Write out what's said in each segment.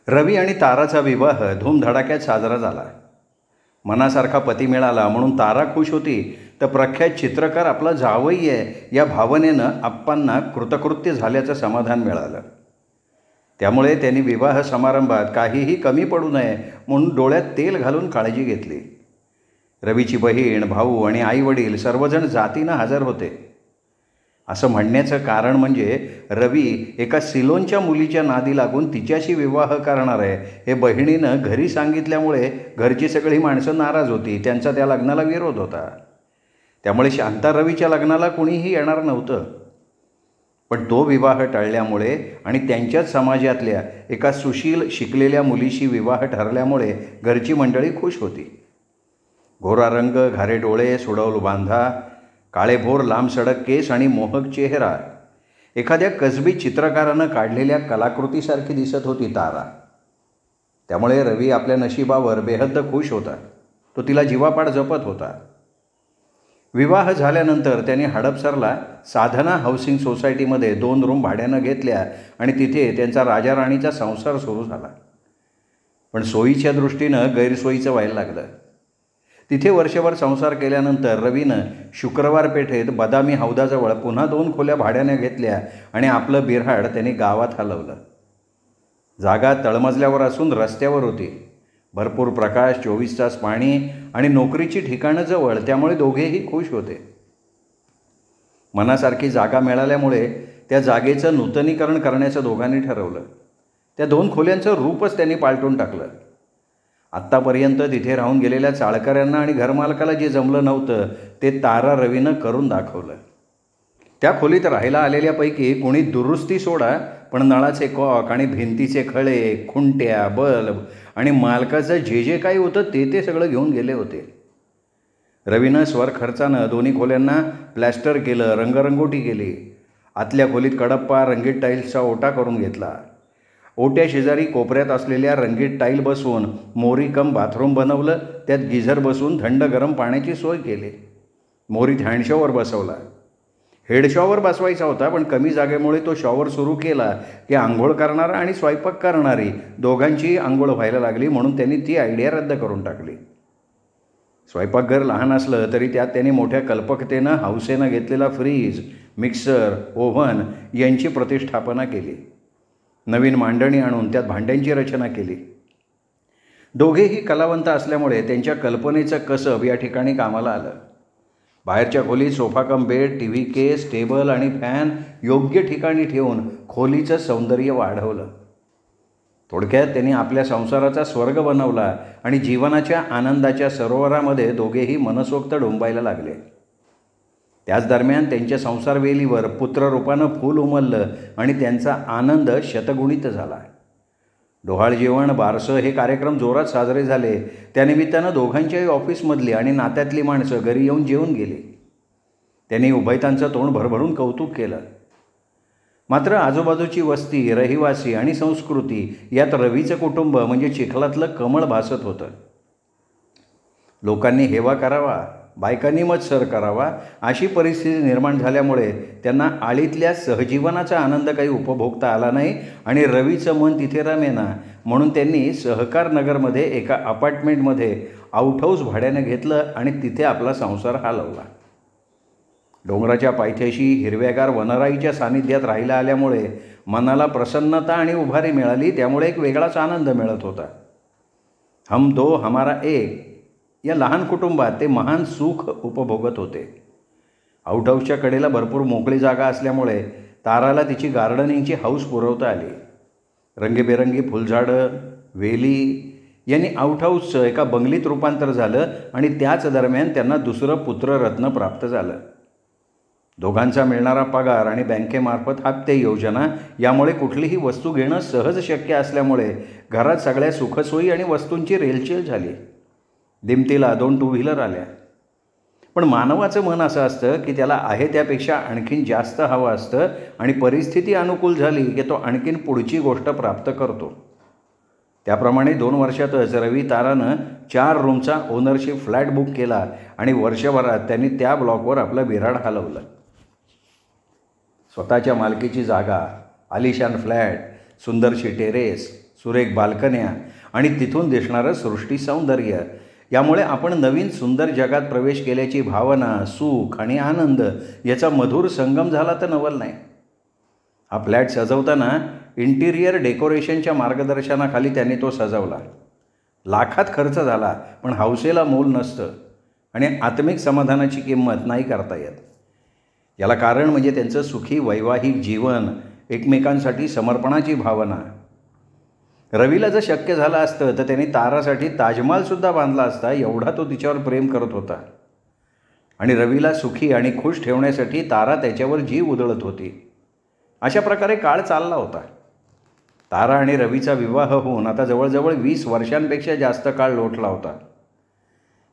रवी आणि ताराचा विवाह धूमधडाक्यात साजरा झाला. मनासारखा पती मिळाला म्हणून तारा खुश होती, तर प्रख्यात चित्रकार आपला जावई आहे या भावनेनं आप्पांना कृतकृत्य झाल्याचं समाधान मिळालं. त्यामुळे त्यांनी विवाह समारंभात काहीही कमी पडू नये म्हणून डोळ्यात तेल घालून काळजी घेतली. रवीची बहीण, भाऊ आणि आईवडील सर्वजण जातीनं हजर होते. असं म्हणण्याचं कारण म्हणजे रवी एका सिलोनच्या मुलीच्या नादी लागून तिच्याशी विवाह करणार आहे हे बहिणीनं घरी सांगितल्यामुळे घरची सगळी माणसं नाराज होती. त्यांचा त्या लग्नाला विरोध होता. त्यामुळे शांता रवीच्या लग्नाला कुणीही येणार नव्हतं. पण तो विवाह टळल्यामुळे आणि त्यांच्याच समाजातल्या एका सुशील शिकलेल्या मुलीशी विवाह ठरल्यामुळे घरची मंडळी खुश होती. गोरा रंग, घारे डोळे, सुडौल बांधा, काळेभोर लांब सडक केस आणि मोहक चेहरा एखाद्या कसबी चित्रकारानं काढलेल्या कलाकृतीसारखी दिसत होती तारा. त्यामुळे रवी आपल्या नशिबावर बेहद्द खुश होता. तो तिला जीवापाड जपत होता. विवाह झाल्यानंतर त्याने हडपसरला साधना हाऊसिंग सोसायटीमध्ये 2 रूम भाड्यानं घेतल्या आणि तिथे त्यांचा राजा राणीचा संसार सुरू झाला. पण सोयीच्या दृष्टीनं गैरसोयीचं व्हायला लागलं. तिथे वर्षभर संसार केल्यानंतर रवीनं शुक्रवार पेठेत बदामी हौदाजवळ पुन्हा 2 खोल्या भाड्याने घेतल्या आणि आपलं बिऱ्हाड त्यांनी गावात हलवलं. जागा तळमजल्यावर असून रस्त्यावर होती. भरपूर प्रकाश, 24 तास पाणी आणि नोकरीची ठिकाणं जवळ, त्यामुळे दोघेही खुश होते. मनासारखी जागा मिळाल्यामुळे त्या जागेचं नूतनीकरण करण्याचं दोघांनी ठरवलं. त्या 2 खोल्यांचं रूपच त्यांनी पालटून टाकलं. आत्तापर्यंत तिथे राहून गेलेल्या चाळकऱ्यांना आणि घरमालकाला जे जमलं नव्हतं ते तारा रवीनं करून दाखवलं. त्या खोलीत राहायला आलेल्यापैकी कोणी दुरुस्ती सोडा, पण नळाचे कॉक आणि भिंतीचे खळे, खुंट्या, बल्ब आणि मालकाचं जे काही होतं ते सगळं घेऊन गेले होते. रवीनं स्वर खर्चानं 2 खोल्यांना प्लॅस्टर केलं, रंगरंगोटी केली. आतल्या खोलीत कडप्पा रंगीत टाईल्सचा ओटा करून घेतला. ओट्या शेजारी कोपऱ्यात असलेल्या रंगीत टाईल बसवून मोरीकम बाथरूम बनवलं. त्यात गिझर बसवून थंड गरम पाण्याची सोय केली. मोरीत हँडशॉवर बसवला. हेडशॉवर बसवायचा होता, पण कमी जागेमुळे तो शॉवर सुरू केला की आंघोळ करणारा आणि स्वयंपाक करणारी दोघांचीही आंघोळ व्हायला लागली, म्हणून त्यांनी ती आयडिया रद्द करून टाकली. स्वयंपाकघर लहान असलं तरी त्यात त्यांनी मोठ्या कल्पकतेनं हौसेनं घेतलेला फ्रीज, मिक्सर, ओव्हन यांची प्रतिष्ठापना केली. नवीन मांडणी आणून त्यात भांड्यांची रचना केली. दोघेही कलावंत असल्यामुळे त्यांच्या कल्पनेचं कसब या ठिकाणी कामाला आलं. बाहेरच्या खोलीत सोफा कम बेड, टीव्ही केस, टेबल आणि फॅन योग्य ठिकाणी ठेवून खोलीचं सौंदर्य वाढवलं. थोडक्यात त्यांनी आपल्या संसाराचा स्वर्ग बनवला आणि जीवनाच्या आनंदाच्या सरोवरामध्ये दोघेही मनसोक्त डोंबायला लागले. त्याच दरम्यान त्यांच्या संसारवेलीवर पुत्ररूपानं फूल उमललं आणि त्यांचा आनंद शतगुणित झाला. डोहाळ जेवण, बारसं हे कार्यक्रम जोरात साजरे झाले. त्यानिमित्तानं दोघांच्याही ऑफिसमधली आणि नात्यातली माणसं घरी येऊन जेवून गेली. त्यांनी उभयतांचं तोंड भरभरून कौतुक केलं. मात्र आजूबाजूची वस्ती, रहिवासी आणि संस्कृती यात रवीचं कुटुंब म्हणजे चिखलातलं कमळ भासत होतं. लोकांनी हेवा करावा, बायकांनी मत्सर करावा अशी परिस्थिती निर्माण झाल्यामुळे त्यांना आळीतल्या सहजीवनाचा आनंद काही उपभोगता आला नाही आणि रवीचं मन तिथे रमेना, म्हणून त्यांनी सहकार नगरमध्ये एका अपार्टमेंटमध्ये आउटहाऊस भाड्याने घेतलं आणि तिथे आपला संसार हलवला. डोंगराच्या पायथ्याशी हिरव्यागार वनराईच्या सानिध्यात राहायला आल्यामुळे मनाला प्रसन्नता आणि उभारी मिळाली. त्यामुळे एक वेगळाच आनंद मिळत होता. हम दो हमारा एक या लहान कुटुंबात ते महान सुख उपभोगत होते. आउटहाऊसच्या कडेला भरपूर मोकळी जागा असल्यामुळे ताराला तिची गार्डनिंगची हौस पुरवता आली. रंगीबेरंगी फुलझाडं, वेली यांनी आउटहाऊसचं एका बंगलीत रूपांतर झालं आणि त्याच दरम्यान त्यांना दुसरं पुत्ररत्न प्राप्त झालं. दोघांचा मिळणारा पगार आणि बँकेमार्फत हप्ते योजना यामुळे कुठलीही वस्तू घेणं सहज शक्य असल्यामुळे घरात सगळ्या सुखसोयी आणि वस्तूंची रेलचेल झाली. दिमतीला 2 टू व्हीलर आल्या. पण मानवाचं मन असं असतं की त्याला आहे त्यापेक्षा आणखीन जास्त हवं असतं आणि परिस्थिती अनुकूल झाली की तो आणखीन पुढची गोष्ट प्राप्त करतो. त्याप्रमाणे 2 वर्षातच रवी तारानं 4 रूमचा ओनरशिप फ्लॅट बुक केला आणि वर्षभरात त्यांनी त्या ब्लॉकवर आपलं बिऱ्हाड हलवलं. स्वतःच्या मालकीची जागा, आलिशान फ्लॅट, सुंदरशी टेरेस, सुरेख बाल्कन्या आणि तिथून दिसणारं सृष्टी सौंदर्य यामुळे आपण नवीन सुंदर जगात प्रवेश केल्याची भावना, सुख आणि आनंद याचा मधुर संगम झाला तर नवल नाही. हा फ्लॅट सजवताना इंटिरियर डेकोरेशनच्या मार्गदर्शनाखाली त्यांनी तो सजवला. लाखात खर्च झाला, पण हौसेला मोल नसतं आणि आत्मिक समाधानाची किंमत नाही करता येत. याला कारण म्हणजे त्यांचं सुखी वैवाहिक जीवन, एकमेकांसाठी समर्पणाची भावना. रवीला जर शक्य झालं असतं तर त्यांनी तारासाठी ताजमहालसुद्धा बांधला असता, एवढा तो तिच्यावर प्रेम करत होता. आणि रवीला सुखी आणि खुश ठेवण्यासाठी तारा त्याच्यावर जीव उधळत होती. अशा प्रकारे काळ चालला होता. तारा आणि रवीचा विवाह होऊन आता जवळजवळ 20 वर्षांपेक्षा जास्त काळ लोटला होता.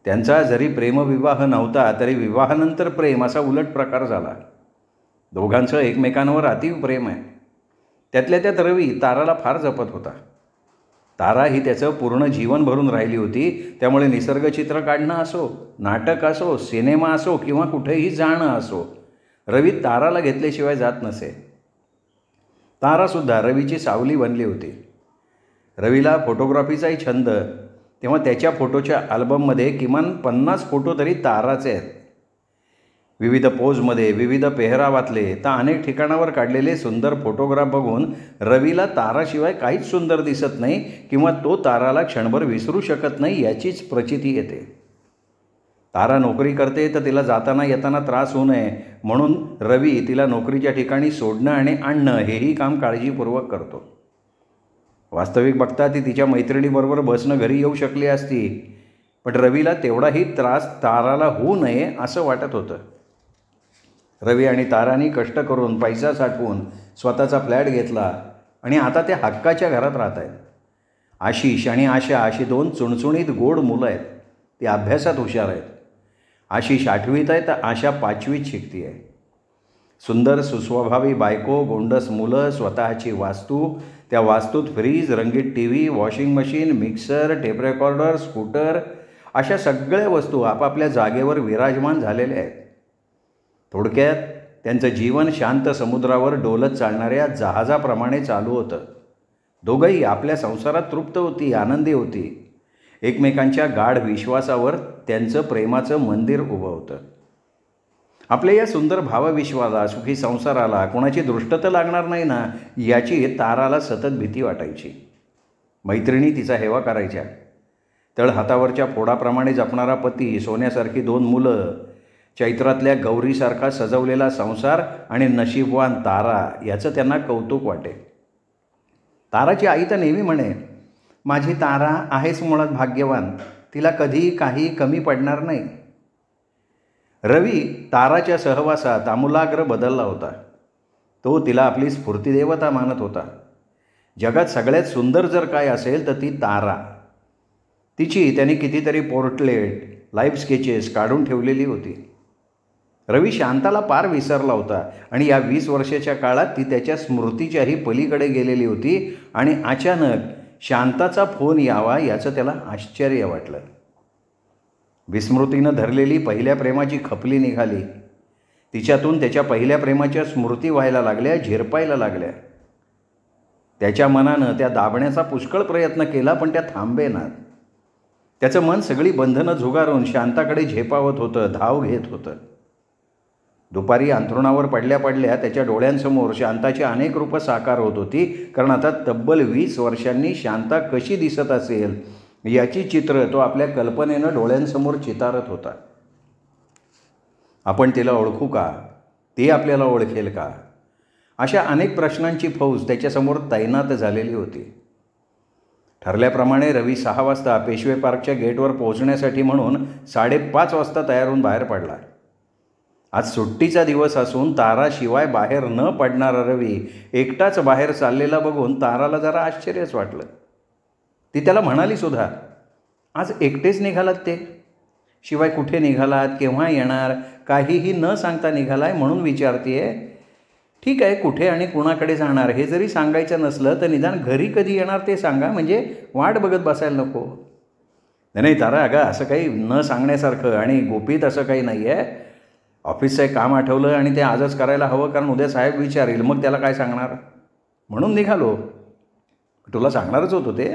त्यांचा जरी प्रेमविवाह नव्हता तरी विवाहानंतर प्रेम असा उलट प्रकार झाला. दोघांचं एकमेकांवर अतीव प्रेम आहे. त्यातल्या त्यात रवी ताराला फार जपत होता. तारा ही त्याचं पूर्ण जीवन भरून राहिली होती. त्यामुळे निसर्गचित्र काढणं असो, नाटक असो, सिनेमा असो किंवा कुठेही जाणं असो, रवी ताराला घेतल्याशिवाय जात नसे. तारासुद्धा रवीची सावली बनली होती. रवीला फोटोग्राफीचाही छंद. तेव्हा त्याच्या फोटोच्या अल्बममध्ये किमान 50 फोटो तरी ताराचे आहेत. विविध पोजमध्ये, विविध पेहरावातले तर अनेक ठिकाणावर काढलेले सुंदर फोटोग्राफ बघून रवीला ताराशिवाय काहीच सुंदर दिसत नाही किंवा तो ताराला क्षणभर विसरू शकत नाही याचीच प्रचिती येते. तारा नोकरी करते तर तिला जाताना येताना त्रास होऊ नये म्हणून रवी तिला नोकरीच्या ठिकाणी सोडणं आणि आणणं हेही काम काळजीपूर्वक करतो. वास्तविक बघता ती तिच्या मैत्रिणीबरोबर बसनं घरी येऊ शकली असती, पण रवीला तेवढाही त्रास ताराला होऊ नये असं वाटत होतं. रवी आणि तारांनी कष्ट करून पैसा साठवून स्वतःचा फ्लॅट घेतला आणि आता ते हक्काच्या घरात राहत आहेत. आशिष आणि आशा अशी 2 चुणचुणीत गोड मुलं आहेत. ती अभ्यासात हुशार आहेत. आशिष 8वीत आहे तर आशा 5वीत शिकते आहे. सुंदर सुस्वभावी बायको, गोंडस मुलं, स्वतःची वास्तू, त्या वास्तूत फ्रीज, रंगीत TV, washing machine, mixer, tape recorder, scooter अशा सगळ्या वस्तू आपापल्या जागेवर विराजमान झालेल्या आहेत. थोडक्यात त्यांचं जीवन शांत समुद्रावर डोलत चालणाऱ्या जहाजाप्रमाणे चालू होतं. दोघंही आपल्या संसारात तृप्त होती, आनंदी होती. एकमेकांच्या गाढ विश्वासावर त्यांचं प्रेमाचं मंदिर उभं होतं. आपल्या या सुंदर भावविश्वाला, सुखी संसाराला कोणाची दृष्ट तर लागणार नाही ना याची ताराला सतत भीती वाटायची. मैत्रिणी तिचा हेवा करायच्या. तळ हातावरच्या फोडाप्रमाणे जपणारा पती, सोन्यासारखी 2 मुलं, चैत्रातल्या गौरीसारखा सजवलेला संसार आणि नशीबवान तारा याचं त्यांना कौतुक वाटे. ताराची आई तर नेहमी म्हणे, माझी तारा आहेच मुळात भाग्यवान, तिला कधी काही कमी पडणार नाही. रवी ताराच्या सहवासात आमूलाग्र बदलला होता. तो तिला आपली स्फूर्तिदेवता मानत होता. जगात सगळ्यात सुंदर जर काय असेल तर ती तारा. तिची त्याने कितीतरी पोर्ट्रेट, लाईव्ह स्केचेस काढून ठेवलेली होती. रवी शांताला पार विसरला होता आणि या 20 वर्षाच्या काळात ती त्याच्या स्मृतीच्याही पलीकडे गेलेली होती आणि अचानक शांताचा फोन यावा याचं त्याला आश्चर्य वाटलं. विस्मृतीनं धरलेली पहिल्या प्रेमाची खपली निघाली. तिच्यातून त्याच्या पहिल्या प्रेमाच्या स्मृती व्हायला लागल्या, झिरपायला लागल्या. त्याच्या मनानं त्या दाबण्याचा पुष्कळ प्रयत्न केला, पण त्या थांबेनात. त्याचं मन सगळी बंधनं झुगारून शांताकडे झेपावत होतं, धाव घेत होतं. दुपारी अंथरुणावर पडल्या पडल्या त्याच्या डोळ्यांसमोर शांताची अनेक रूपं साकार होत होती. कारण आता तब्बल 20 वर्षांनी शांता कशी दिसत असेल याची चित्र तो आपल्या कल्पनेनं डोळ्यांसमोर चितारत होता. आपण तिला ओळखू का? ती आपल्याला ओळखेल का? अशा अनेक प्रश्नांची फौज त्याच्यासमोर तैनात झालेली होती. ठरल्याप्रमाणे रवी 6 वाजता पेशवे पार्कच्या गेटवर पोहोचण्यासाठी म्हणून 5:30 वाजता तयार होऊन बाहेर पडला. आज सुट्टीचा दिवस असून ताराशिवाय बाहेर न पडणारा रवी एकटाच बाहेर चाललेला बघून ताराला जरा आश्चर्यच वाटलं. ती त्याला म्हणाली सुद्धा, आज एकटेच निघालात ते? शिवाय कुठे निघालात, केव्हा येणार, काहीही न सांगता निघालाय म्हणून विचारतेय. ठीक आहे, कुठे आणि कुणाकडे जाणार हे जरी सांगायचं नसलं तर निदान घरी कधी येणार ते सांगा, म्हणजे वाट बघत बसायला नको. नाही तारा, अगं असं काही न सांगण्यासारखं आणि गुपित असं काही नाही आहे. ऑफिसचं एक काम आठवलं आणि ते आजच करायला हवं, कारण उद्या साहेब विचारेल, मग त्याला काय सांगणार, म्हणून निघालो. तुला सांगणारच होतो ते,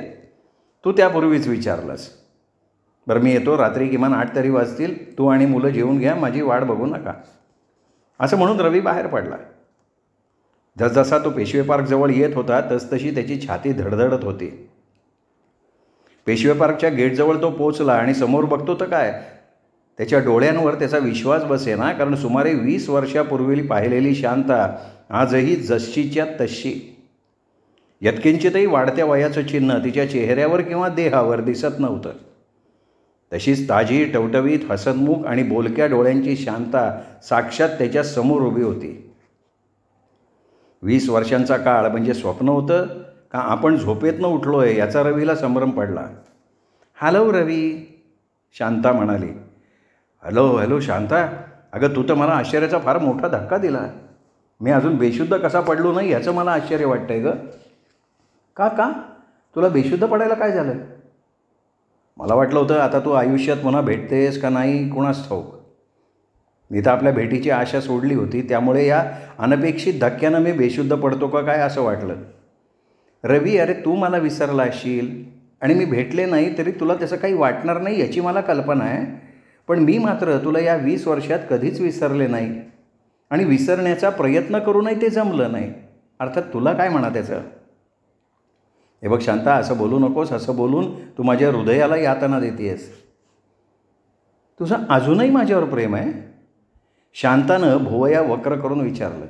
तू त्यापूर्वीच विचारलंस. बरं मी येतो, रात्री किमान 8 तरी वाजतील, तू आणि मुलं जेवून घ्या, माझी वाट बघू नका. असं म्हणून रवी बाहेर पडला. जसजसा तो पेशवे पार्कजवळ येत होता तसतशी त्याची छाती धडधडत होती. पेशवे पार्कच्या गेटजवळ तो पोचला आणि समोर बघतो तर काय, त्याच्या डोळ्यांवर त्याचा विश्वास बसेना, कारण सुमारे 20 वर्षापूर्वी पाहिलेली शांता आजही जशीच्या तशी. यत्किंचितही वाढत्या वयाचं चिन्ह तिच्या चेहऱ्यावर किंवा देहावर दिसत नव्हतं. तशीच ताजी, टवटवीत, हसतमुख आणि बोलक्या डोळ्यांची शांता साक्षात त्याच्या समोर उभी होती. 20 वर्षांचा काळ म्हणजे स्वप्न होतं का आपण झोपेतनं उठलोय याचा रवीला संभ्रम पडला. हॅलो रवी, शांता म्हणाली. हॅलो हॅलो शांता, अगं तू तर मला आश्चर्याचा फार मोठा धक्का दिला. मी अजून बेशुद्ध कसा पडलो नाही याचं मला आश्चर्य वाटतंय गं. का तुला बेशुद्ध पडायला काय झालं? मला वाटलं होतं आता तू आयुष्यात पुन्हा भेटतेस का नाही कुणास ठाऊक. मी तर आपल्या भेटीची आशा सोडली होती, त्यामुळे या अनपेक्षित धक्क्यानं मी बेशुद्ध पडतो का काय असं वाटलं. रवी, अरे तू मला विसरला असशील आणि मी भेटले नाही तरी तुला त्याचं काही वाटणार नाही याची मला कल्पना आहे. पण मी मात्र तुला या 20 वर्षात कधीच विसरले नाही आणि विसरण्याचा प्रयत्न करूनही ते जमलं नाही. अर्थात तुला काय म्हणा त्याचं. हे बघ शांता, असं बोलू नकोस. असं बोलून तू माझ्या हृदयाला यातना देतेस. तुझं अजूनही माझ्यावर प्रेम आहे? शांतानं भुवया वक्र करून विचारलं.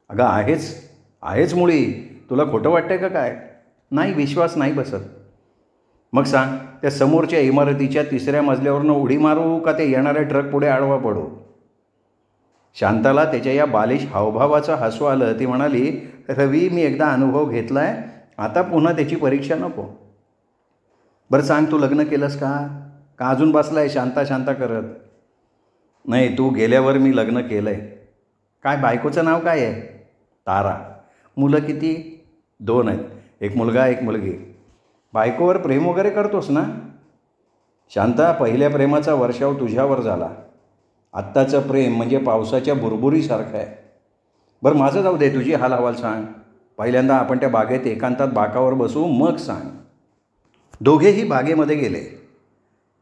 अगं आहेच मुळी. तुला खोटं वाटतंय का काय? नाही, विश्वास नाही बसत. मग सांग, त्या समोरच्या इमारतीच्या 3ऱ्या मजल्यावरनं उडी मारू का ते येणाऱ्या ट्रक पुढे आडवा पडू? शांताला त्याच्या या बालिश हावभावाचं हसू आलं. ती म्हणाली, रवी, मी एकदा अनुभव घेतला आहे, आता पुन्हा त्याची परीक्षा नको. बरं सांग, तू लग्न केलंस का अजून बसलाय शांता करत? नाही, तू गेल्यावर मी लग्न केलं आहे. काय, बायकोचं नाव काय आहे? तारा. मुलं किती? 2 आहेत, एक मुलगा एक मुलगी. बायकोवर प्रेम वगैरे करतोस ना? शांता, पहिल्या प्रेमाचा वर्षाव तुझ्यावर झाला. आत्ताचं प्रेम म्हणजे पावसाच्या बुरबुरीसारखं आहे. बरं माझं जाऊ दे, तुझी हालहवाल सांग. पहिल्यांदा आपण त्या बागेत एकांतात बाकावर बसू, मग सांग. दोघेही बागेमध्ये गेले.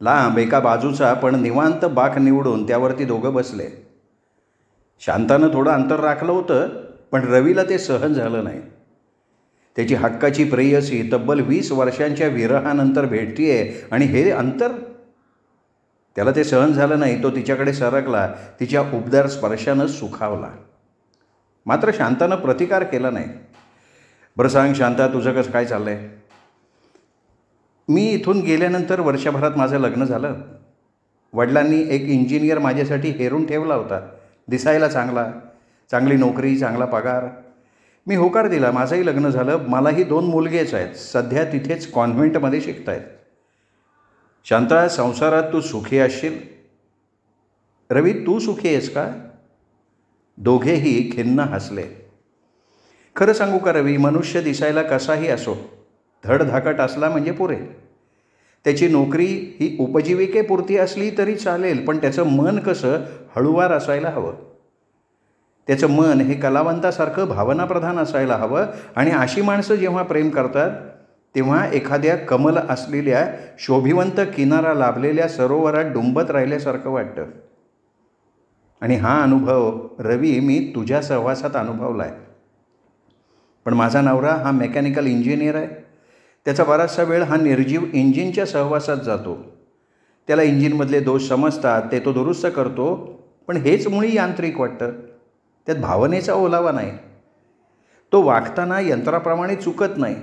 लांब एका बाजूचा पण निवांत बाक निवडून त्यावरती दोघं बसले. शांतानं थोडं अंतर राखलं होतं, पण रवीला ते सहन झालं नाही. त्याची हक्काची प्रेयसी तब्बल 20 वर्षांच्या विरहानंतर भेटतीये आणि हे अंतर. त्याला ते सहन झालं नाही. तो तिच्याकडे सरकला, तिच्या उबदार स्पर्शानं सुखावला. मात्र शांतानं प्रतिकार केला नाही. बरं सांग शांता, तुझं कसं काय चाललं आहे? मी इथून गेल्यानंतर वर्षभरात माझं लग्न झालं. वडिलांनी एक इंजिनियर माझ्यासाठी हेरून ठेवला होता. दिसायला चांगला, चांगली नोकरी, चांगला पगार. मी होकार दिला. माझंही लग्न झालं. मलाही 2 मुलगेच आहेत. सध्या तिथेच कॉन्व्हेंटमध्ये शिकतायत. शांता, संसारात तू सुखी असशील? रवी, तू सुखी आहेस का? दोघेही खिन्न हसले. खरं सांगू का रवी, मनुष्य दिसायला कसाही असो, धडधाकट असला म्हणजे पुरे. त्याची नोकरी ही उपजीविकेपुरती असली तरी चालेल, पण त्याचं मन कसं हळूवार असायला हवं. त्याचं मन हे कलावंतासारखं भावनाप्रधान असायला हवं. आणि अशी माणसं जेव्हा प्रेम करतात तेव्हा एखाद्या कमल असलेल्या शोभिवंत किनारा लाभलेल्या सरोवरात डुंबत राहिल्यासारखं वाटतं. आणि हा अनुभव रवी मी तुझ्या सहवासात अनुभवला आहे. पण माझा नवरा हा मेकॅनिकल इंजिनियर आहे. त्याचा बराचसा वेळ हा निर्जीव इंजिनच्या सहवासात जातो. त्याला इंजिनमधले दोष समजतात, ते तो दुरुस्त करतो. पण हेच मुळी यांत्रिक वाटतं. त्यात भावनेचा ओलावा नाही. तो वागताना यंत्राप्रमाणे चुकत नाही.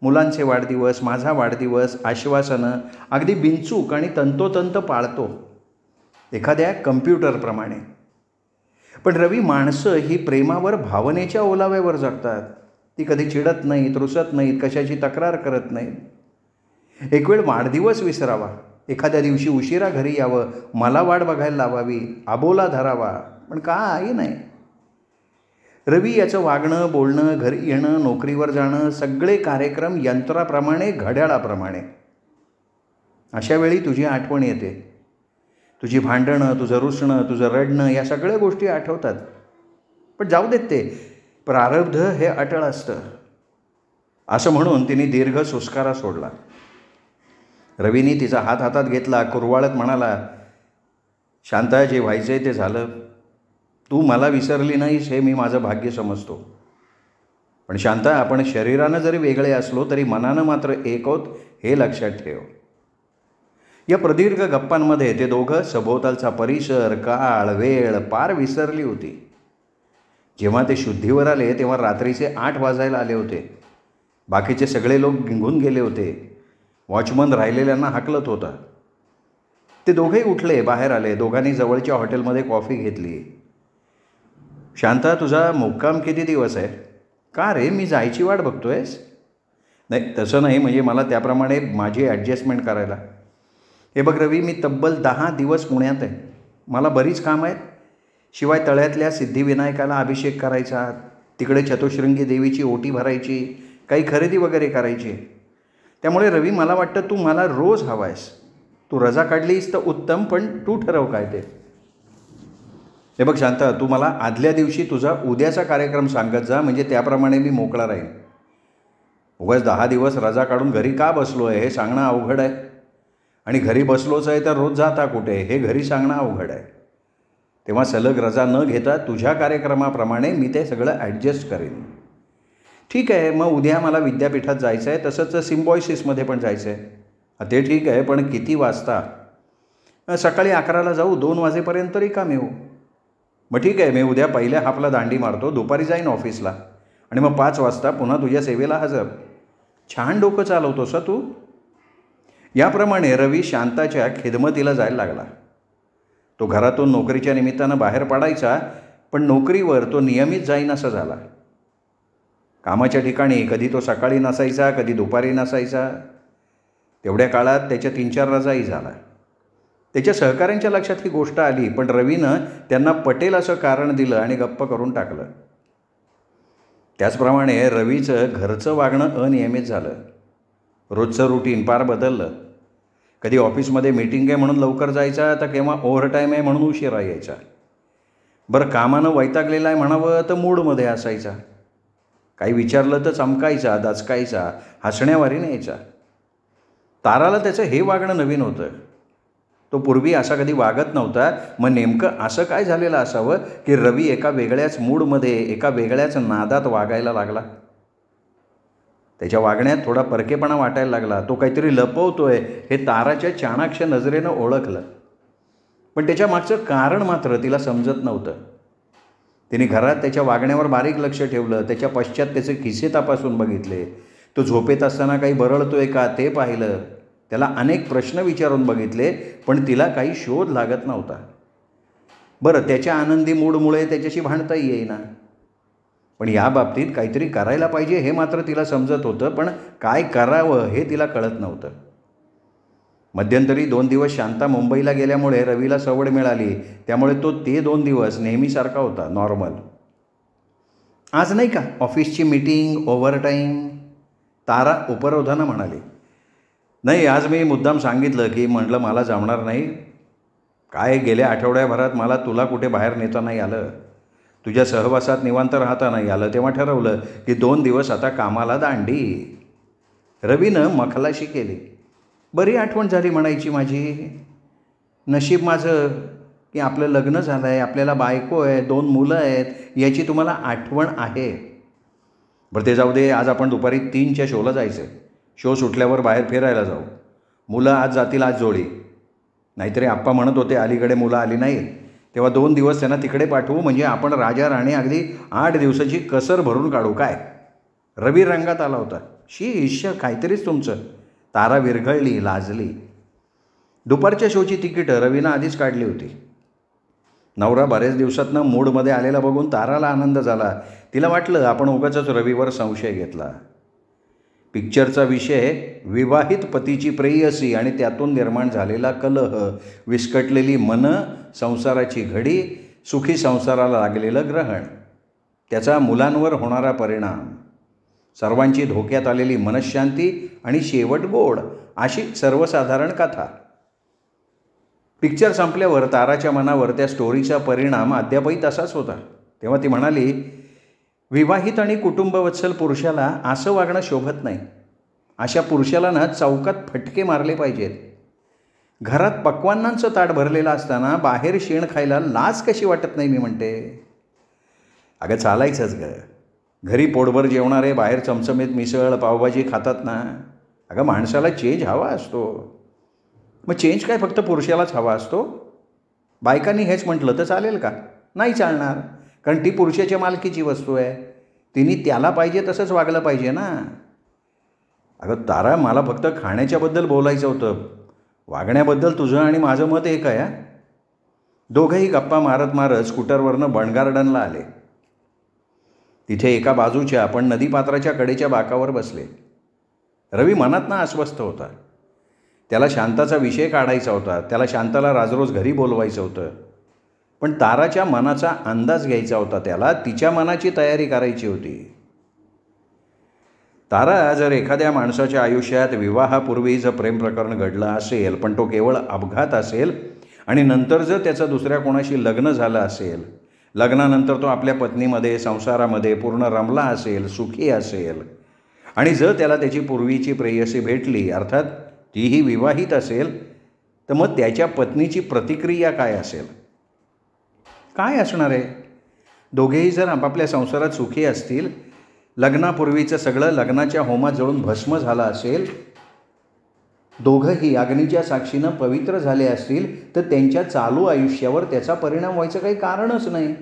मुलांचे वाढदिवस, माझा वाढदिवस, आश्वासनं अगदी बिनचूक आणि तंतोतंत पाळतो, एखाद्या कम्प्युटरप्रमाणे. पण रवी, माणसं ही प्रेमावर भावनेच्या ओलाव्यावर जगतात. ती कधी चिडत नाहीत, रुसत नाहीत, कशाची तक्रार करत नाहीत. एक वेळ वाढदिवस विसरावा, एखाद्या दिवशी उशिरा घरी यावं, मला वाट बघायला लावावी, आबोला धरावा, पण काही नाही. रवी, याचं वागणं, बोलणं, घरी येणं, नोकरीवर जाणं, सगळे कार्यक्रम यंत्राप्रमाणे, घड्याळाप्रमाणे. अशा वेळी तुझी आठवण येते. तुझी भांडणं, तुझं रुसणं, तुझं रडणं, या सगळ्या गोष्टी आठवतात. पण जाऊ देत ते. प्रारब्ध हे अटळ असतं. असं म्हणून तिने दीर्घ सुस्कारा सोडला. रवीने तिचा हात हातात घेतला, कुरवाळत म्हणाला, शांता, जे व्हायचं आहे ते झालं. तू मला विसरली नाहीस हे मी माझं भाग्य समजतो. पण शांता, आपण शरीरानं जरी वेगळे असलो तरी मनानं मात्र एक आहोत हे लक्षात ठेव. या प्रदीर्घ गप्पांमध्ये ते दोघं सभोवतालचा परिसर, काळ, वेळ पार विसरली होती. जेव्हा ते शुद्धीवर आले तेव्हा रात्रीचे 8 वाजायला आले होते. बाकीचे सगळे लोक निघून गेले होते. वॉचमन राहिलेल्यांना हाकलत होता. ते दोघेही उठले, बाहेर आले. दोघांनी जवळच्या हॉटेलमध्ये कॉफी घेतली. शांता, तुझा मुक्काम किती दिवस आहे? का रे, मी जायची वाट बघतोयस? नाही, तसं नाही, म्हणजे मला त्याप्रमाणे माझी ॲडजस्टमेंट करायला. हे बघ रवी, मी तब्बल 10 दिवस पुण्यात आहे. मला बरीच कामं आहेत. शिवाय तळ्यातल्या सिद्धिविनायकाला अभिषेक करायचा, तिकडे चतुश्रृंगी देवीची ओटी भरायची, काही खरेदी वगैरे करायची. त्यामुळे रवी, मला वाटतं तू मला रोज हवा आहेस. तू रजा काढलीस तर उत्तम, पण तू ठरव काय ते. हे बघ शांता, तू मला आदल्या दिवशी तुझा उद्याचा कार्यक्रम सांगत जा, म्हणजे त्याप्रमाणे मी मोकळा राहीन. उगाच 10 दिवस रजा काढून घरी का बसलो आहे हे सांगणं अवघड आहे. आणि घरी बसलोच आहे तर रोज जाता कुठे हे घरी सांगणं अवघड आहे. तेव्हा सलग रजा न घेता तुझ्या कार्यक्रमाप्रमाणे मी ते सगळं ॲडजस्ट करेन. ठीक आहे, मग उद्या मला विद्यापीठात जायचं आहे, तसंच सिम्बॉयसिसमध्ये पण जायचं आहे. ते ठीक आहे, पण किती वाजता? सकाळी 11ला जाऊ, 2 वाजेपर्यंत रिकामी येऊ. मग ठीक आहे, मी उद्या पहिल्या हाफला दांडी मारतो, दुपारी जाईन ऑफिसला आणि मग 5 वाजता पुन्हा तुझ्या सेवेला हजर. छान डोकं चालवतोस तू. याप्रमाणे रवी शांताच्या खिदमतीला जायला लागला. तो घरातून नोकरीच्या निमित्तानं बाहेर पडायचा, पण नोकरीवर तो नियमित जाईन असं झाला. कामाच्या ठिकाणी कधी तो सकाळी नसायचा, कधी दुपारी नसायचा. तेवढ्या काळात त्याच्या 3-4 रजाही झाला. त्याच्या सहकाऱ्यांच्या लक्षात ही गोष्ट आली, पण रवीनं त्यांना पटेल असं कारण दिलं आणि गप्प करून टाकलं. त्याचप्रमाणे रवीचं घरचं वागणं अनियमित झालं. रोजचं रुटीन पार बदललं. कधी ऑफिसमध्ये मीटिंग आहे म्हणून लवकर जायचा, तर केव्हा ओव्हरटाईम आहे म्हणून उशिरा यायचा. बरं, कामानं वैतागलेला आहे म्हणावं तर मूडमध्ये असायचा. काही विचारलं तर चमकायचा, दचकायचा, हसण्यावारी न्यायचा. ताराला त्याचं हे वागणं नवीन होतं. तो पूर्वी असा कधी वागत नव्हता. मग नेमकं असं काय झालेलं असावं की रवी एका वेगळ्याच मूडमध्ये, एका वेगळ्याच नादात वागायला लागला. त्याच्या वागण्यात थोडा परकेपणा वाटायला लागला. तो काहीतरी लपवतोय हे ताराच्या चाणाक्ष नजरेनं ओळखलं. पण त्याच्या मागचं कारण मात्र तिला समजत नव्हतं. तिने घरात त्याच्या वागण्यावर बारीक लक्ष ठेवलं. त्याच्या पश्चात त्याचे किस्से तपासून बघितले. तो झोपेत असताना काही बरळतोय का ते पाहिलं. त्याला अनेक प्रश्न विचारून बघितले, पण तिला काही शोध लागत नव्हता. बरं, त्याच्या आनंदी मूडमुळे त्याच्याशी भांडताही येईना. पण या बाबतीत काहीतरी करायला पाहिजे हे मात्र तिला समजत होतं, पण काय करावं हे तिला कळत नव्हतं. मध्यंतरी 2 दिवस शांता मुंबईला गेल्यामुळे रवीला सवड मिळाली. त्यामुळे तो ते 2 दिवस नेहमीसारखा होता, नॉर्मल. आज नाही का ऑफिसची मीटिंग, ओव्हरटाईम? तारा उपरोधानं म्हणाली. नाही, आज मी मुद्दाम सांगितलं की म्हटलं मला जमणार नाही. काय गेल्या आठवड्याभरात मला तुला कुठे बाहेर नेता नाही आलं, तुझ्या सहवासात निवांत राहता नाही आलं. तेव्हा ठरवलं की 2 दिवस आता कामाला दांडी. रवीनं मखलाशी केली. बरी आठवण झाली म्हणायची माझी. नशीब माझं की आपलं लग्न झालं आहे, आपल्याला बायको आहे, 2 मुलं आहेत, याची तुम्हाला आठवण आहे. बरं, ते जाऊ दे. आज आपण दुपारी 3च्या शोला जायचं. शो सुटल्यावर बाहेर फिरायला जाऊ. मुलं आज जातील आज जोडी. नाहीतरी आप्पा म्हणत होते अलीकडे मुलं आली नाहीत, तेव्हा 2 दिवस त्यांना तिकडे पाठवू, म्हणजे आपण राजा राणी अगदी 8 दिवसाची कसर भरून काढू. काय? रवी रंगात आला होता. ईश्य, काहीतरीच तुमचं. तारा विरघळली, लाजली. दुपारच्या शोची तिकीटं रवीनं आधीच काढली होती. नवरा बऱ्याच दिवसातनं मूडमध्ये आलेला बघून ताराला आनंद झाला. तिला वाटलं आपण उगाचच रवीवर संशय घेतला. पिक्चरचा विषय विवाहित पतीची प्रेयसी आणि त्यातून निर्माण झालेला कलह, विस्कटलेली मनं, संसाराची घडी, सुखी संसाराला लागलेलं ग्रहण, त्याचा मुलांवर होणारा परिणाम, सर्वांची धोक्यात आलेली मनःशांती आणि शेवट गोड, अशी सर्वसाधारण कथा. पिक्चर संपल्यावर ताराच्या मनावर त्या स्टोरीचा परिणाम अद्यापही तसाच होता. तेव्हा ती म्हणाली, विवाहित आणि कुटुंबवत्सल पुरुषाला असं वागणं शोभत नाही. अशा पुरुषाला ना चौकात फटके मारले पाहिजेत. घरात पक्वान्नांचं ताट भरलेलं असताना बाहेर शेण खायला लाज कशी वाटत नाही मी म्हणते. अगं चालायचंच ग. घरी पोटभर जेवणारे बाहेर चमचमीत मिसळ पावभाजी खातात ना. अगं माणसाला चेंज हवा असतो. मग चेंज काय फक्त पुरुषालाच हवा असतो? बायकांनी हेच म्हटलं तर चालेल का? नाही चालणार. कारण ती पुरुषाच्या मालकीची वस्तू आहे. तिने त्याला पाहिजे तसंच वागलं पाहिजे ना. अगं तारा, मला फक्त खाण्याच्याबद्दल बोलायचं होतं. वागण्याबद्दल तुझं आणि माझं मत एक आहे. दोघंही गप्पा मारत मारत स्कूटरवरनं बंड गार्डनला आले. तिथे एका बाजूच्या पण नदीपात्राच्या कडेच्या बाकावर बसले. रवी मनातनं अस्वस्थ होता. त्याला शांताचा विषय काढायचा होता. त्याला शांताला राजरोज घरी बोलवायचं होतं. पण ताराच्या मनाचा अंदाज घ्यायचा होता. त्याला तिच्या मनाची तयारी करायची होती. तारा, जर एखाद्या माणसाच्या आयुष्यात विवाहापूर्वी जर प्रेम प्रकरण घडलं असेल पण तो केवळ अपघात असेल आणि नंतर जर त्याचं दुसऱ्या कोणाशी लग्न झालं असेल, लग्नानंतर तो आपल्या पत्नीमध्ये संसारामध्ये पूर्ण रमला असेल, सुखी असेल आणि जर त्याला त्याची पूर्वीची प्रेयसी भेटली, अर्थात तीही विवाहित असेल, तर मग त्याच्या पत्नीची प्रतिक्रिया काय असेल? काय असणार आहे? दोघेही जर आपापल्या संसारात सुखी असतील, लग्नापूर्वीचं सगळं लग्नाच्या होमात जळून भस्म झालं असेल, दोघंही अग्नीच्या साक्षीनं पवित्र झाले असतील, तर त्यांच्या चालू आयुष्यावर त्याचा परिणाम व्हायचं काही कारणच नाही.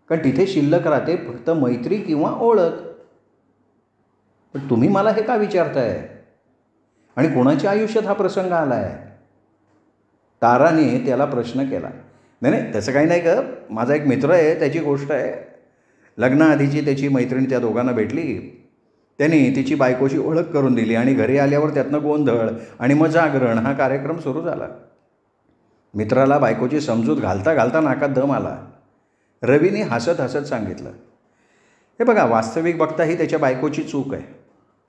कारण तिथे शिल्लक राहते फक्त मैत्री किंवा ओळख. पण तुम्ही मला हे का विचारताय? आणि कोणाच्या आयुष्यात हा प्रसंग आला आहे? ताराने त्याला प्रश्न केला. नाही नाही, त्याचं काही नाही ग. माझा एक मित्र आहे, त्याची गोष्ट आहे. लग्नाआधीची त्याची मैत्रीण त्या दोघांना भेटली. त्यांनी तिची बायकोची ओळख करून दिली आणि घरी आल्यावर त्यातनं गोंधळ आणि मग जागरण हा कार्यक्रम सुरू झाला. मित्राला बायकोची समजूत घालता घालता नाकात दम आला. रवीने हसत हसत सांगितलं, हे बघा, वास्तविक बघता ही त्याच्या बायकोची चूक आहे.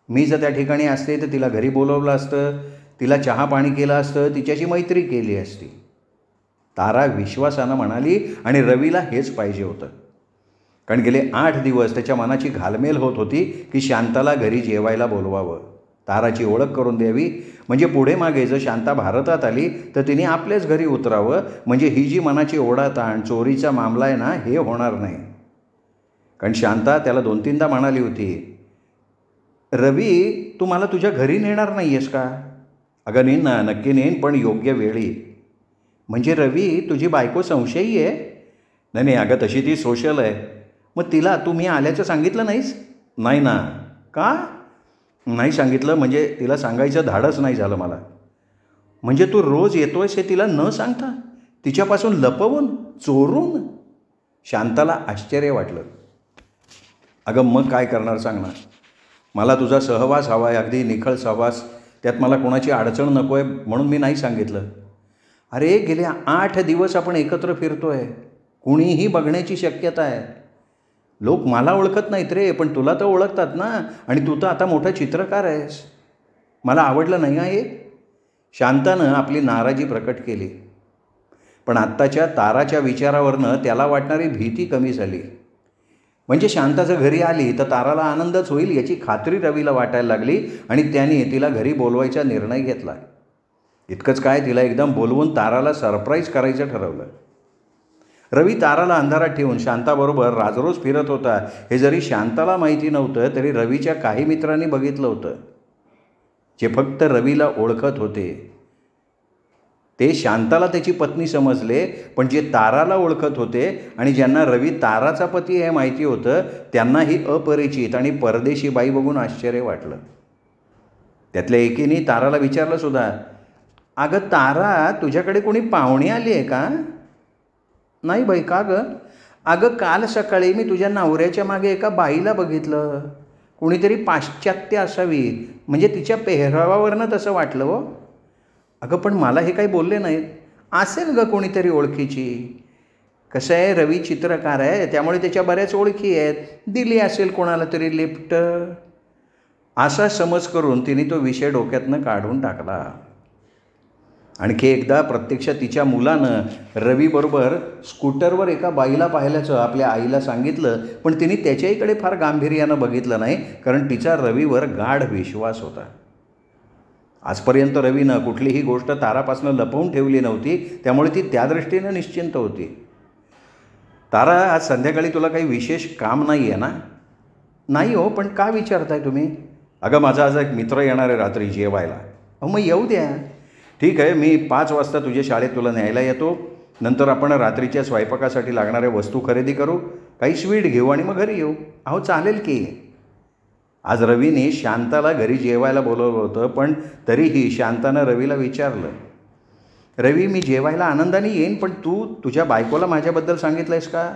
मी जर त्या ठिकाणी असते तर तिला घरी बोलवलं असतं, तिला चहा पाणी केलं असतं, तिच्याशी मैत्री केली असती. तारा विश्वासानं म्हणाली आणि रवीला हेच पाहिजे होतं. कारण गेले 8 दिवस त्याच्या मनाची घालमेल होत होती की शांताला घरी जेवायला बोलवावं, ताराची ओळख करून द्यावी. म्हणजे पुढे मागे जर शांता भारतात आली तर तिने आपल्याच घरी उतरावं. म्हणजे ही जी मनाची ओढाताण, चोरीचा मामला आहे ना, हे होणार नाही. कारण शांता त्याला 2-3दा म्हणाली होती, रवी, तू मला तुझ्या घरी नेणार नाही आहेस का? अगं नेन ना, नक्की नेन, पण योग्य वेळी. म्हणजे रवी, तुझी बायको संशयी आहे? नाही नाही अगं, तशी ती सोशल आहे. मग तिला तू मी आल्याचं सांगितलं नाहीस? नाही ना. का नाही सांगितलं? म्हणजे तिला सांगायचं धाडस नाही झालं मला. म्हणजे तू रोज येतोयस हे तिला न सांगता, तिच्यापासून लपवून, चोरून? शांताला आश्चर्य वाटलं. अगं मग काय करणार सांग ना. मला तुझा सहवास हवा आहे, अगदी निखळ सहवास. त्यात मला कोणाची अडचण नको आहे म्हणून मी नाही सांगितलं. अरे गेले 8 दिवस आपण एकत्र फिरतोय. कुणीही बघण्याची शक्यता आहे. लोक मला ओळखत नाहीत रे, पण तुला तर ओळखतात ना. आणि तू तर आता मोठा चित्रकार आहेस. मला आवडलं नाही आहे. शांतानं आपली नाराजी प्रकट केली. पण आत्ताच्या ताराच्या विचारावरनं त्याला वाटणारी भीती कमी झाली. म्हणजे शांता जर घरी आली तर ताराला आनंदच होईल याची खात्री रवीला वाटायला लागली आणि त्याने तिला घरी बोलवायचा निर्णय घेतला. इतकंच काय, तिला एकदम बोलवून ताराला सरप्राईज करायचं ठरवलं. रवी ताराला अंधारात ठेवून शांताबरोबर राजरोज फिरत होता. हे जरी शांताला माहिती नव्हतं तरी रवीच्या काही मित्रांनी बघितलं होतं, जे फक्त रवीला ओळखत होते. ते शांताला त्याची पत्नी समजले, पण जे ताराला ओळखत होते आणि ज्यांना रवी ताराचा पती हे माहिती होतं, त्यांना ही अपरिचित आणि परदेशी बाई बघून आश्चर्य वाटलं. त्यातल्या एकीने ताराला विचारलं सुद्धा, अगं तारा, तुझ्याकडे कोणी पाहुणी आली आहे का? नाही बाई, का गं? अगं काल सकाळी मी तुझ्या नवऱ्याच्या मागे एका बाईला बघितलं. कुणीतरी पाश्चात्य असावी, म्हणजे तिच्या पेहरावावरनं तसं वाटलं. हो अगं, पण मला हे काही बोलले नाहीत. असेल गं कोणीतरी ओळखीची. कसं आहे, रवी चित्रकार आहे, त्यामुळे त्याच्या बऱ्याच ओळखी आहेत. दिली असेल कोणाला तरी लिफ्ट. असा समज करून तिने तो विषय डोक्यातनं काढून टाकला. आणखी एकदा प्रत्यक्षात तिच्या मुलानं रवीबरोबर स्कूटरवर एका बाईला पाहिल्याचं आपल्या आईला सांगितलं, पण तिने त्याच्याहीकडे फार गांभीर्यानं बघितलं नाही, कारण तिचा रवीवर गाढ विश्वास होता. आजपर्यंत रवीनं कुठलीही गोष्ट तारापासून लपवून ठेवली नव्हती, त्यामुळे ती त्या दृष्टीनं निश्चिंत होती. तारा, आज संध्याकाळी तुला काही विशेष काम नाही आहे ना? नाही हो, पण का विचारताय तुम्ही? अगं, माझा आज एक मित्र येणार आहे रात्री जेवायला. मग येऊ द्या. ठीक आहे, मी 5 वाजता तुझ्या शाळेत तुला न्यायला येतो. नंतर आपण रात्रीच्या स्वयंपाकासाठी लागणाऱ्या वस्तू खरेदी करू, काही स्वीट घेऊ आणि मग घरी येऊ. अहो, चालेल की. आज रवीने शांताला घरी जेवायला बोलवलं होतं, पण तरीही शांतानं रवीला विचारलं, रवी, मी जेवायला आनंदाने येईन, पण तू तुझ्या बायकोला माझ्याबद्दल सांगितलं आहेस का?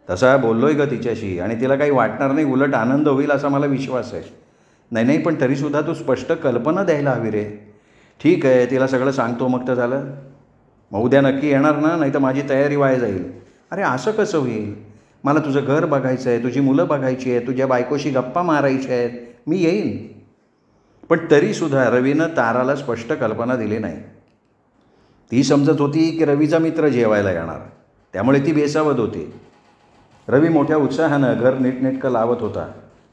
तसा बोललो आहे ग तिच्याशी, आणि तिला काही वाटणार नाही, उलट आनंद होईल असा मला विश्वास आहे. नाही, पण तरीसुद्धा तू स्पष्ट कल्पना द्यायला हवी रे. ठीक आहे, तिला सगळं सांगतो, मग तर झालं. मग उद्या नक्की येणार ना? नाही तर माझी तयारी वाया जाईल. अरे, असं कसं होईल? मला तुझं घर बघायचं आहे, तुझी मुलं बघायची आहे, तुझ्या बायकोशी गप्पा मारायच्या आहेत. मी येईन. पण तरीसुद्धा रवीनं ताराला स्पष्ट कल्पना दिली नाही. ती समजत होती की रवीचा मित्र जेवायला येणार, त्यामुळे ती बेसावत होती. रवी मोठ्या उत्साहानं घर नीटनेटकं लावत होता.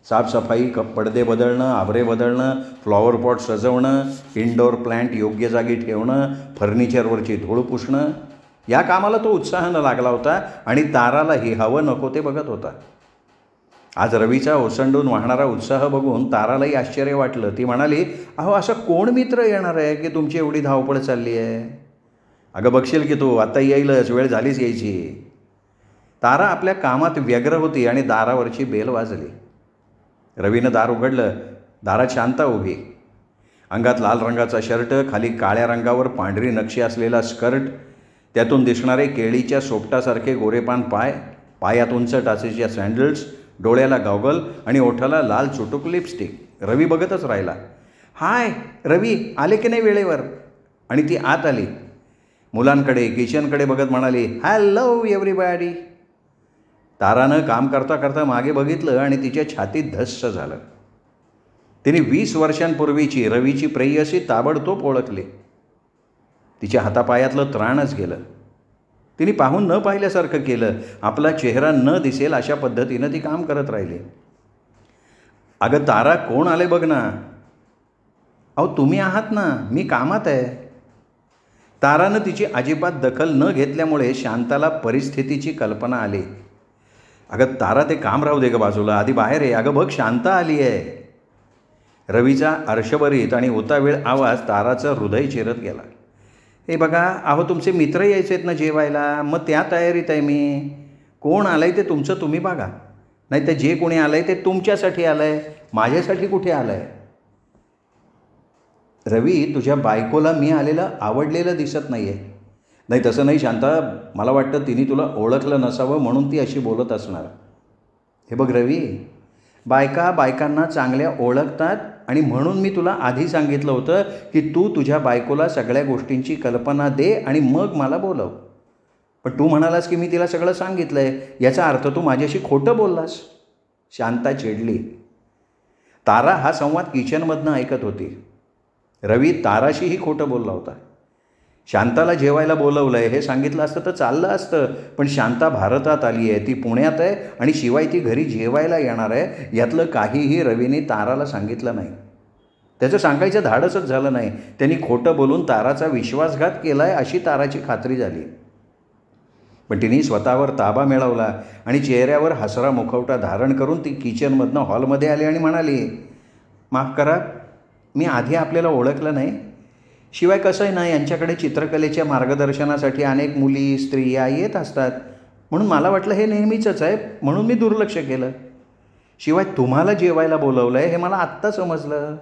साफसफाई, पडदे बदलणं, आभरे बदलणं, फ्लॉवर पॉट सजवणं, इनडोअर प्लॅन्ट योग्य जागी ठेवणं, फर्निचरवरची धूळ पुसणं, या कामाला तो उत्साहानं लागला होता आणि तारालाही हवं नको ते बघत होता. आज रवीचा ओसंडून वाहणारा उत्साह बघून तारालाही आश्चर्य वाटलं. ती म्हणाली, अहो, असा कोण मित्र येणार आहे की तुमची एवढी धावपळ चालली आहे? अगं, बघशील की तू, आता येईलच, वेळ झालीच यायची. तारा आपल्या कामात व्यग्र होती आणि दारावरची बेल वाजली. रवीनं दार उघडलं. दारात शांता उभी. अंगात लाल रंगाचा शर्ट, खाली काळ्या रंगावर पांढरी नक्षी असलेला स्कर्ट, त्यातून दिसणारे केळीच्या सोपटासारखे गोरेपान पाय, पायात उंच टाचेच्या सँडल्स, डोळ्याला गॉगल आणि ओठाला लाल चुटूक लिपस्टिक. रवी बघतच राहिला. हाय रवी, आले की नाही वेळेवर? आणि ती आत आली. मुलांकडे, किचनकडे बघत म्हणाली, हॅलो एव्हरीबॉडी. तारानं काम करता करता मागे बघितलं आणि तिच्या छातीत धस्स झालं. तिने 20 वर्षांपूर्वीची रवीची प्रेयसी ताबडतोब ओळखली. तिच्या हातापायातलं त्राणच गेलं. तिने पाहून न पाहिल्यासारखं केलं. आपला चेहरा न दिसेल अशा पद्धतीनं ती काम करत राहिली. अगं तारा, कोण आले बघ ना. अहो, तुम्ही आहात ना, मी कामात आहे. तारानं तिची अजिबात दखल न घेतल्यामुळे शांताला परिस्थितीची कल्पना आली. अगं तारा, ते काम राहू दे ग बाजूला, आधी बाहेर आहे. अगं बघ, शांता आली आहे. रवीचा अर्शभरीत आणि उतावीळ आवाज ताराचं हृदय चिरत गेला. हे बघा, अहो, तुमचे मित्र यायचे आहेत ना जेवायला, मग त्या तयारीत आहे मी. कोण आलं आहे ते तुमचं तुम्ही बघा. नाही तर जे कोणी आलं आहे ते तुमच्यासाठी आलं आहे, माझ्यासाठी कुठे आलं आहे? रवी, तुझ्या बायकोला मी आलेलं आवडलेलं दिसत नाही आहे. नाही, तसं नाही शांता, मला वाटतं तिने तुला ओळखलं नसावं म्हणून ती अशी बोलत असणार. हे बघ रवी, बायकांना चांगल्या ओळखतात आणि म्हणून मी तुला आधी सांगितलं होतं की तू तुझ्या बायकोला सगळ्या गोष्टींची कल्पना दे आणि मग मला बोलव. पण तू म्हणालास की मी तिला सगळं सांगितलं आहे, याचा अर्थ तू माझ्याशी खोटं बोललास. शांता चिडली. तारा हा संवाद किचनमधनं ऐकत होती. रवी ताराशीही खोटं बोलला होता. शांताला जेवायला बोलवलं आहे हे सांगितलं असतं तर चाललं असतं, पण शांता भारतात आली आहे, ती पुण्यात आहे आणि शिवाय ती घरी जेवायला येणार आहे, यातलं काहीही रवीने ताराला सांगितलं नाही. त्याचं सांगायचं धाडसच झालं नाही. त्यांनी खोटं बोलून ताराचा विश्वासघात केला आहे अशी ताराची खात्री झाली. पण तिने स्वतःवर ताबा मिळवला आणि चेहऱ्यावर हसरा मुखवटा धारण करून ती किचनमधनं हॉलमध्ये आली आणि म्हणाली, माफ करा, मी आधी आपल्याला ओळखलं नाही. शिवाय कसं आहे ना, यांच्याकडे चित्रकलेच्या मार्गदर्शनासाठी अनेक मुली, स्त्रिया येत असतात, म्हणून मला वाटलं हे नेहमीचंच आहे, म्हणून मी दुर्लक्ष केलं. शिवाय तुम्हाला जेवायला बोलवलं आहे हे मला आत्ता समजलं.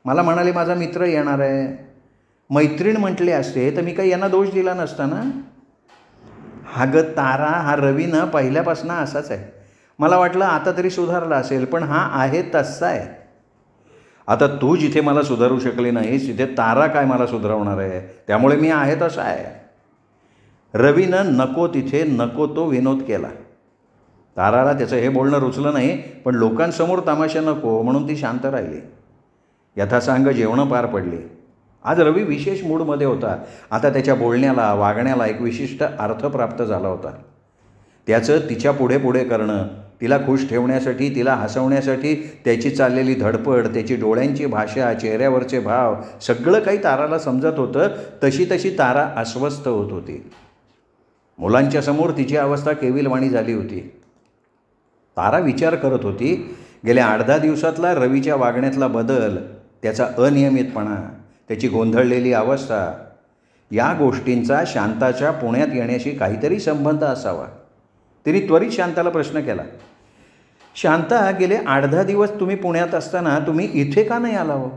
मला म्हणाले माझा मित्र येणार आहे. मैत्रीण म्हटले असते तर मी काही यांना दोष दिला नसता ना. हा ग तारा, हा रवीनं पहिल्यापासून असाच आहे. मला वाटलं आता तरी सुधारला असेल, पण हा आहे तसा आहे. आता तू जिथे मला सुधारू शकली नाहीस तिथे तारा काय मला सुधारवणार आहे, त्यामुळे मी आहे तसा आहे. रवीनं नको तिथे नको तो विनोद केला. ताराला त्याचं हे बोलणं रुचलं नाही, पण लोकांसमोर तमाशा नको म्हणून ती शांत राहिली. यथासांग जेवणं पार पडली. आज रवी विशेष मूडमध्ये होता. आता त्याच्या बोलण्याला वागण्याला एक विशिष्ट अर्थ प्राप्त झाला होता. त्याचं तिच्या पुढे पुढे करणं, तिला खुश ठेवण्यासाठी, तिला हसवण्यासाठी त्याची चाललेली धडपड, त्याची डोळ्यांची भाषा, चेहऱ्यावरचे भाव, सगळं काही ताराला समजत होतं. तशी तशी तारा अस्वस्थ होत होती. मुलांच्या समोर तिची अवस्था केविलवाणी झाली होती. तारा विचार करत होती, गेल्या 8-10 दिवसातला रवीच्या वागण्यातला बदल, त्याचा अनियमितपणा, त्याची गोंधळलेली अवस्था, या गोष्टींचा शांताच्या पुण्यात येण्याशी काहीतरी संबंध असावा. तिने त्वरित शांताला प्रश्न केला, शांता, गेले 8-10 दिवस तुम्ही पुण्यात असताना तुम्ही इथे का नाही आला हो?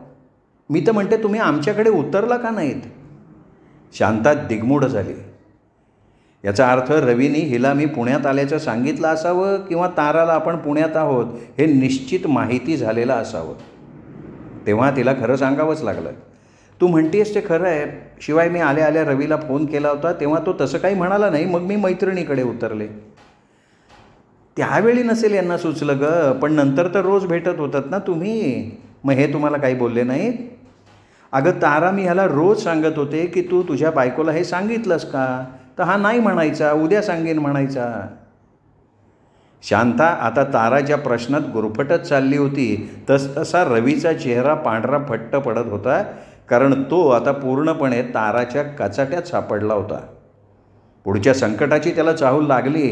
मी तर म्हणते तुम्ही आमच्याकडे उतरला का नाहीत? शांता दिग्मूढ झाली. याचा अर्थ रवीने हिला मी पुण्यात आल्याचं सांगितलं असावं किंवा ताराला आपण पुण्यात आहोत हे निश्चित माहिती झालेलं असावं. तेव्हा तिला खरं सांगावंच लागलं. तू म्हणतेस ते खरं आहे, शिवाय मी आल्या आल्या रवीला फोन केला होता तेव्हा तो तसं काही म्हणाला नाही, मग मी मैत्रिणीकडे उतरले. त्यावेळी नसेल यांना सुचलं ग, पण नंतर तर रोज भेटत होतात ना तुम्ही, मग हे तुम्हाला काही बोलले नाहीत? अगं तारा, मी ह्याला रोज सांगत होते की तू तुझ्या बायकोला हे सांगितलंस का? तर हा नाही म्हणायचा, उद्या सांगेन म्हणायचा. शांता आता ताराच्या प्रश्नात गुरफटत चालली होती. तसतसा रवीचा चेहरा पांढरा फट्ट पडत होता, कारण तो आता पूर्णपणे ताराच्या कचाट्यात सापडला होता. पुढच्या संकटाची त्याला चाहूल लागली,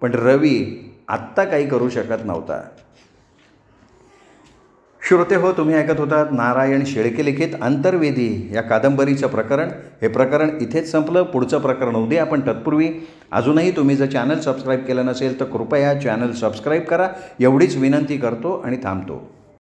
पण रवी आत्ता काही करू शकत नव्हता. श्रोते हो, तुम्ही ऐकत होतात नारायण शेळके लिखित अंतर्वेदी या कादंबरीचं प्रकरण. हे प्रकरण इथेच संपलं. पुढचं प्रकरण उद्या. पण तत्पूर्वी अजूनही तुम्ही जर चॅनल सबस्क्राईब केलं नसेल तर कृपया चॅनल सबस्क्राईब करा, एवढीच विनंती करतो आणि थांबतो.